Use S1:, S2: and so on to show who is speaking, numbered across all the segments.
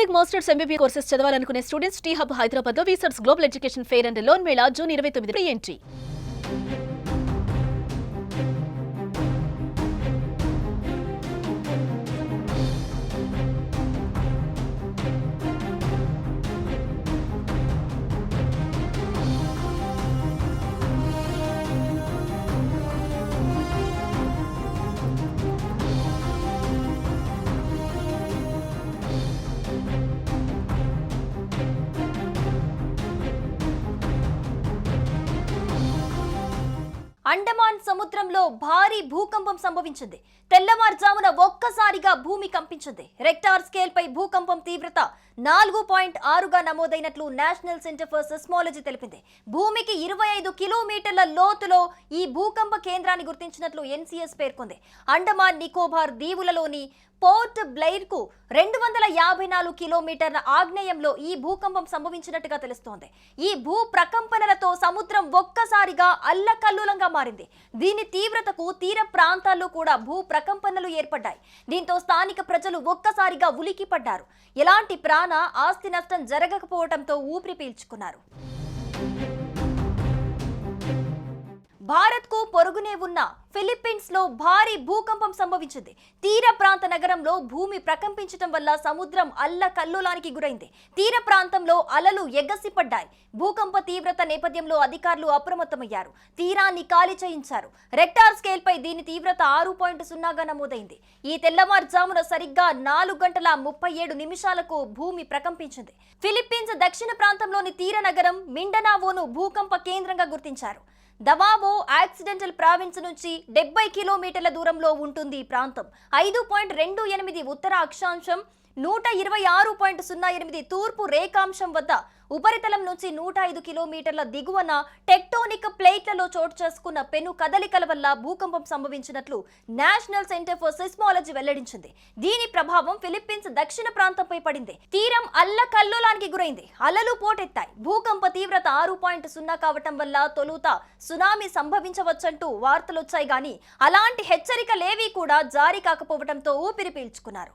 S1: BTech masters MBBS courses చదవాలనుకునే students T Hub Hyderabad లో వీసర్స్ global education fair and loan mela June 29 free entry.
S2: Andaman సముద్రంలో భారీ భూకంపం సంభవించింది. తెల్లవారుజామున ఒక్కసారిగా భూమి కంపించింది. రెక్టార్ స్కేల్ పై భూకంపం తీవ్రత 4.6గా నమోదైనట్లు నేషనల్ సెంటర్ ఫర్ సెస్మాలజీ తెలిపింది. భూమికి 25 కిలోమీటర్ల లోతులో ఈ భూకంప కేంద్రాన్ని గుర్తించినట్లు ఎన్సీఎస్ పేర్కొంది. అండమాన్ నికోబార్ దీవులలోని పోర్ట్ బ్లెయిర్ కు 254 కిలోమీటర్ల ఆగ్నేయంలో ఈ భూకంపం సంభవించినట్టుగా తెలుస్తోంది. ఈ భూ ప్రకంపనలతో సముద్రం ఒక్కసారిగా అల్లకల్లోలంగా మారింది. దీని తీవ్రతకు తీర ప్రాంతాల్లో కూడా భూ ప్రకంపనలు ఏర్పడ్డాయి. దీంతో స్థానిక ప్రజలు ఒక్కసారిగా ఉలికిపడ్డారు. ఎలాంటి ప్రాణ ఆస్తి నష్టం జరగకపోవడంతో ఊపిరి పీల్చుకున్నారు. భారత్ కు పొరుగునే ఉన్న ఫిలిప్పీన్స్ లో భారీ భూకంపం సంభవించింది. తీర ప్రాంత నగరంలో భూమి ప్రకంపించడం వల్ల సముద్రం అల్లకల్లోలానికి గురైంది. తీర ప్రాంతంలో అలలు ఎగసిపడ్డాయి. భూకంప తీవ్రత నేపథ్యంలో అధికారులు అప్రమత్తమయ్యారు. తీరాన్ని ఖాళీ చేయించారు. రెక్టార్ స్కేల్ పై దీని తీవ్రత 6.0గా నమోదైంది. ఈ తెల్లవారుజామున సరిగ్గా 4:37 భూమి ప్రకంపించింది. ఫిలిప్పీన్స్ దక్షిణ ప్రాంతంలోని తీర నగరం మిండనావోను భూకంప కేంద్రంగా గుర్తించారు. దవావో యాక్సిడెంటల్ ప్రావిన్స్ నుంచి 70 కిలోమీటర్ల దూరంలో ఉంటుంది ఈ ప్రాంతం. 5.28 ఉత్తర అక్షాంశం, 126.08 తూర్పు రేఖాంశం వద్ద ఉపరితలం నుంచి 105 కిలోమీటర్ల దిగువన టెక్టోనిక్ ప్లేట్లలో చోటు చేసుకున్న పెను కదలికల వల్ల భూకంపం సంభవించినట్లు నేషనల్ సెంటర్ ఫర్ సెస్మాలజీ వెల్లడించింది. దీని ప్రభావం ఫిలిప్పీన్స్ దక్షిణ ప్రాంతంపై పడింది. తీరం అల్లకల్లోలానికి గురైంది. అలలు పోటెత్తాయి. భూకంప తీవ్రత 6.0 కావటం వల్ల తొలుత సునామీ సంభవించవచ్చంటూ వార్తలొచ్చాయి గానీ అలాంటి హెచ్చరికలేవీ కూడా జారీ కాకపోవడంతో ఊపిరి పీల్చుకున్నారు.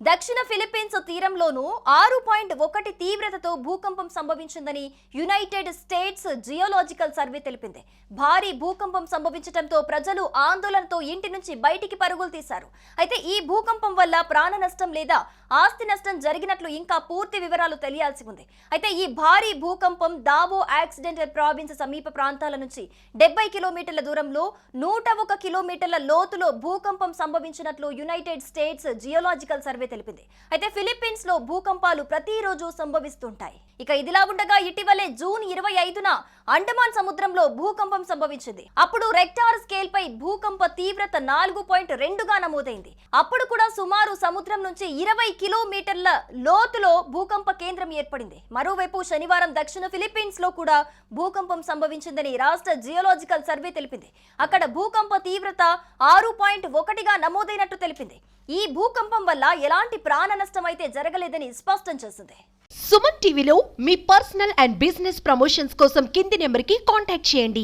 S2: దక్షిణ ఫిలిప్పీన్స్ తీరంలోనూ 6.1 తీవ్రతతో భూకంపం సంభవించిందని యునైటెడ్ స్టేట్స్ జియోలాజికల్ సర్వే తెలిపింది. భారీ భూకంపం సంభవించడంతో ప్రజలు ఆందోళనతో ఇంటి నుంచి బయటికి పరుగులు తీశారు. అయితే ఈ భూకంపం వల్ల ప్రాణ నష్టం లేదా ఆస్తి నష్టం జరిగినట్లు ఇంకా పూర్తి వివరాలు తెలియాల్సి ఉంది. అయితే ఈ భారీ భూకంపం దావో యాక్సిడెంటల్ ప్రావిన్స్ సమీప ప్రాంతాల నుంచి 70 కిలోమీటర్ల దూరంలో 101 కిలోమీటర్ల లోతులో భూకంపం సంభవించినట్లు యునైటెడ్ స్టేట్స్ జియోలాజికల్ సర్వే తెలిపింది. అయితే ఫిలిప్పీన్స్ లో భూకంపాలు ప్రతిరోజు సంభవిస్తుంటాయి. ఇక ఇదిలా ఉండగా ఇటీవలే జూన్ 25న అండమాన్ సముద్రంలో భూకంపం సంభవించింది. అప్పుడు రెక్టార్ స్కేల్ పై భూకంప తీవ్రత 4.2గా నమోదైంది. అప్పుడు కూడా సుమారు సముద్రం నుంచి 20 కిలోమీటర్ల లోతులో భూకంప కేంద్రం ఏర్పడింది. మరోవైపు శనివారం దక్షిణ ఫిలిప్పీన్స్ లో కూడా భూకంపం సంభవించిందని రాష్ట్ర జియోలాజికల్ సర్వే తెలిపింది. అక్కడ భూకంప తీవ్రత 6.1గా నమోదైనట్టు తెలిపింది. ఈ భూకంపం వల్ల ఎలాంటి ప్రాణ నష్టం అయితే జరగలేదని స్పష్టం చేసింది.
S3: సుమన్ టీవీలో మీ పర్సనల్ అండ్ బిజినెస్ ప్రమోషన్స్ కోసం కింది నెంబర్కి కాంటాక్ట్ చేయండి.